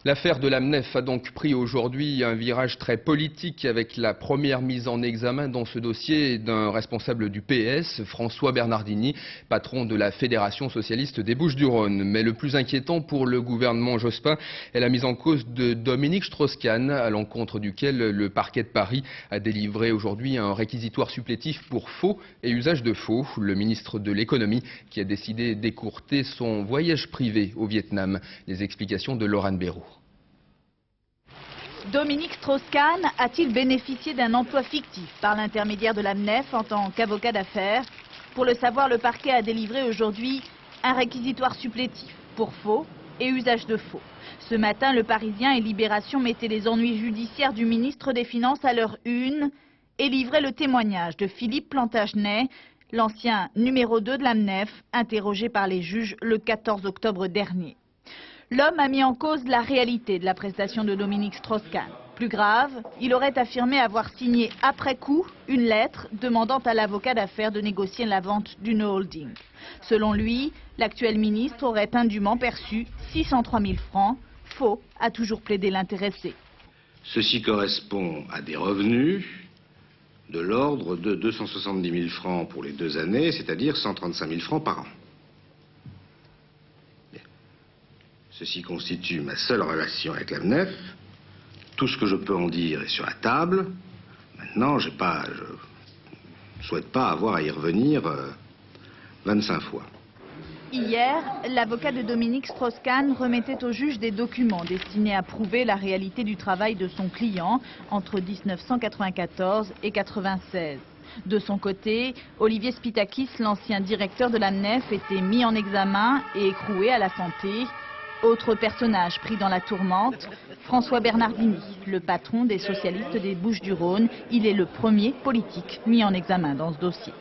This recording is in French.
L'affaire de l'AMNEF a donc pris aujourd'hui un virage très politique avec la première mise en examen dans ce dossier d'un responsable du PS, François Bernardini, patron de la Fédération socialiste des Bouches-du-Rhône. Mais le plus inquiétant pour le gouvernement Jospin est la mise en cause de Dominique Strauss-Kahn, à l'encontre duquel le parquet de Paris a délivré aujourd'hui un réquisitoire supplétif pour faux et usage de faux. Le ministre de l'économie qui a décidé d'écourter son voyage privé au Vietnam. Les explications de Laurent Béroux. Dominique Strauss-Kahn a-t-il bénéficié d'un emploi fictif par l'intermédiaire de l'AMNEF en tant qu'avocat d'affaires? Pour le savoir, le parquet a délivré aujourd'hui un réquisitoire supplétif pour faux et usage de faux. Ce matin, Le Parisien et Libération mettaient les ennuis judiciaires du ministre des Finances à leur une et livraient le témoignage de Philippe Plantagenet, l'ancien numéro 2 de l'AMNEF, interrogé par les juges le 14 octobre dernier. L'homme a mis en cause la réalité de la prestation de Dominique Strauss-Kahn. Plus grave, il aurait affirmé avoir signé après coup une lettre demandant à l'avocat d'affaires de négocier la vente d'une holding. Selon lui, l'actuel ministre aurait indûment perçu 603 000 francs. Faux, a toujours plaidé l'intéressé. Ceci correspond à des revenus de l'ordre de 270 000 francs pour les 2 années, c'est-à-dire 135 000 francs par an. Ceci constitue ma seule relation avec l'AMNEF. Tout ce que je peux en dire est sur la table. Maintenant, je ne souhaite pas avoir à y revenir 25 fois. Hier, l'avocat de Dominique Strauss-Kahn remettait au juge des documents destinés à prouver la réalité du travail de son client entre 1994 et 1996. De son côté, Olivier Spitakis, l'ancien directeur de l'AMNEF, était mis en examen et écroué à la santé. Autre personnage pris dans la tourmente, François Bernardini, le patron des socialistes des Bouches-du-Rhône. Il est le premier politique mis en examen dans ce dossier.